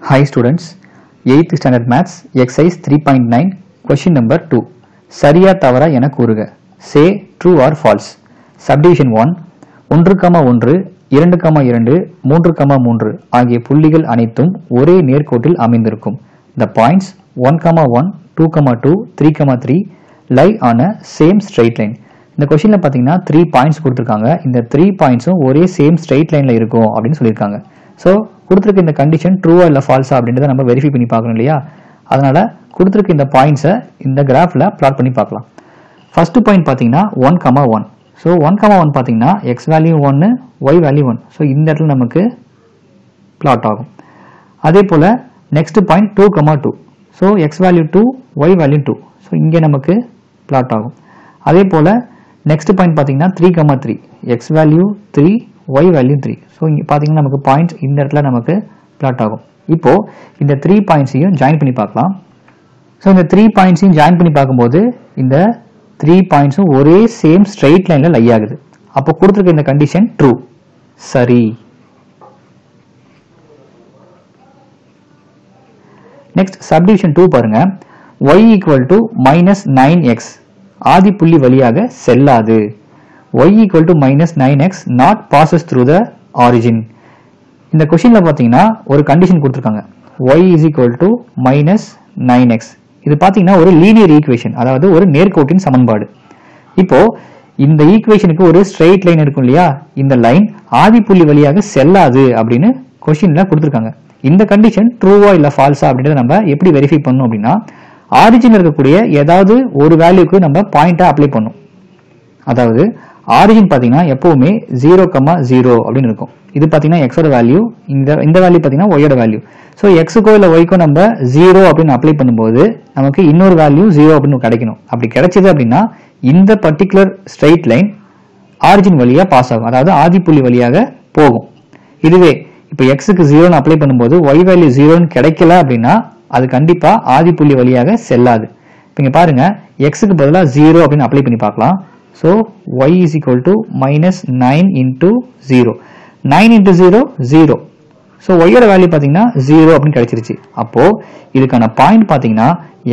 Hi students, 8th standard maths exercise 3.9 question number 2 சரியா தவறா என கூறுக. Say true or false. Subdivision 1 1,1 2,2 3,3 ஆகிய புள்ளிகள் அனைத்தும் ஒரே நேர்கோட்டில் அமைந்திருக்கும். The points 1,1 2,2 3,3 lie on a same straight line. இந்த கொஸ்டின்ல பாத்தீங்கன்னா 3 பாயிண்ட்ஸ் கொடுத்திருக்காங்க. இந்த 3 பாயிண்ட்ஸும் ஒரே சேம் ஸ்ட்ரெயிட் லைன்ல இருக்கும் அப்படின்னு சொல்லியிருக்காங்க. ஸோ கொடுத்துருக்க இந்த கண்டிஷன் ட்ரூவா இல்லை ஃபால்ஸா அப்படின்றத நம்ம வெரிஃபை பண்ணி பார்க்கணும் இல்லையா? அதனால கொடுத்துருக்க இந்த பாயிண்ட்ஸை இந்த கிராஃபில் பிளாட் பண்ணி பார்க்கலாம். ஃபர்ஸ்ட் பாயிண்ட் பார்த்தீங்கன்னா 1,1. ஸோ 1,1 பார்த்தீங்கன்னா x value 1 y value 1. So இந்த இடத்துல நமக்கு பிளாட் ஆகும். அதே போல் next point 2,2. So x value 2 y value 2. So இங்கே நமக்கு பிளாட் ஆகும். அதே போல் நெக்ஸ்ட் பாயிண்ட் பார்த்தீங்கன்னா 3,3 X value 3 Y value 3. So இங்கே பார்த்தீங்கன்னா நமக்கு பாயிண்ட்ஸ் இந்த இடத்துல நமக்கு பிளாட் ஆகும். இப்போ இந்த 3 பாயிண்ட்ஸையும் ஜாயின் பண்ணி பார்க்கலாம். ஸோ இந்த 3 பாயிண்ட்ஸையும் ஜாயின் பண்ணி பார்க்கும்போது இந்த 3 பாயிண்ட்ஸும் ஒரே சேம் ஸ்ட்ரெயிட் லைனில் லை ஆகுது. அப்போ கொடுத்துருக்க இந்த கண்டிஷன் ட்ரூ, சரி. நெக்ஸ்ட் சப்டிவிஷன் 2 பாருங்க. y ஈக்குவல் டு -9x ஆதி புள்ளி வழியாக செல்லாது. y equal to -9x not passes through the origin. இந்த கொஸ்டின்ல பாத்தீங்கன்னா ஒரு கண்டிஷன் கொடுத்திருக்காங்க. y is equal to -9x. இது பாத்தீங்கன்னா ஒரு லீனியர் ஈக்குவேஷன், அதாவது ஒரு நேர்கோட்டின் சமன்பாடு. இப்போ இந்த ஈக்குவேஷனுக்கு ஒரு ஸ்ட்ரெயிட் லைன் இருக்கும் இல்லையா? இந்த லைன் ஆதி புள்ளி வழியாக செல்லாது அப்படின்னு கொஸ்டின்ல கொடுத்திருக்காங்க. இந்த கண்டிஷன் ட்ரூவா இல்ல ஃபால்ஸா அப்படின்றத நம்ம எப்படி வெரிஃபை பண்ணணும் அப்படின்னா, ஆரிஜின் இருக்கக்கூடிய ஏதாவது ஒரு வேல்யூக்கு நம்ம பாயிண்டா அப்ளை பண்ணும். அதாவது ஆரிஜின் பாத்தீங்கன்னா எப்பவுமே 0,0 அப்படின்னு இருக்கும். இது பாத்தீங்கன்னா எக்ஸோட வேல்யூ, இந்த வேல்யூ பாத்தீங்கன்னா ஒய்யோட வேல்யூ. ஸோ எக்ஸுக்கோ இல்ல ஒய்க்கோ நம்ம 0 அப்படின்னு அப்ளை பண்ணும்போது நமக்கு இன்னொரு வேல்யூ 0 அப்படின்னு கிடைக்கணும். அப்படி கிடைச்சது அப்படின்னா இந்த பர்டிகுலர் ஸ்ட்ரெயிட் லைன் ஆரிஜின் வழியா பாஸ் ஆகும், அதாவது ஆதி புள்ளி வழியாக போகும். இதுவே இப்போ எக்ஸுக்கு 0 அப்ளை பண்ணும்போது ஒய் வேல்யூ 0 கிடைக்கல அப்படின்னா அது கண்டிப்பா ஆதி புள்ளி வழியாக செல்லாது. இப்போ இங்க பாருங்க, எக்ஸுக்கு பதிலாக 0 அப்படின்னு அப்ளை பண்ணி பார்க்கலாம். So y is equal to -9 into 0. 9 into 0 0. So y ஓட வேல்யூ பாத்தீங்கன்னா 0 அப்படின்னு கிடைச்சிருச்சு. அப்போ இதுக்கான பாயிண்ட் பாத்தீங்கன்னா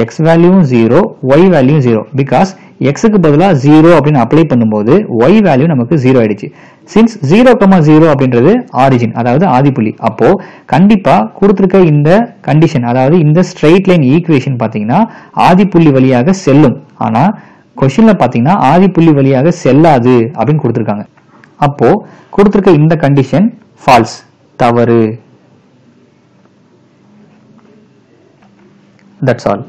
x value 0 y value 0. Because xக்கு பதிலா 0 அப்படின்னு அப்ளை பண்ணும்போது y வேல்யூ நமக்கு 0 ஆயிடுச்சு. சின்ஸ் 0,0 அப்படின்றது ஆரிஜின், அதாவது ஆதி புள்ளி. அப்போ கண்டிப்பா கொடுத்திருக்க இந்த கண்டிஷன், அதாவது இந்த ஸ்ட்ரெயிட் லைன் ஈக்குவேஷன் பாத்தீங்கன்னா ஆதி புள்ளி வழியாக செல்லும். ஆனா கொஸ்டின்ல பாத்தீங்கன்னா ஆதி புள்ளி வழியாக செல்லாது அப்படின்னு கொடுத்திருக்காங்க. அப்போ கொடுத்திருக்க இந்த கண்டிஷன் ஃபால்ஸ், தவறு. That's all.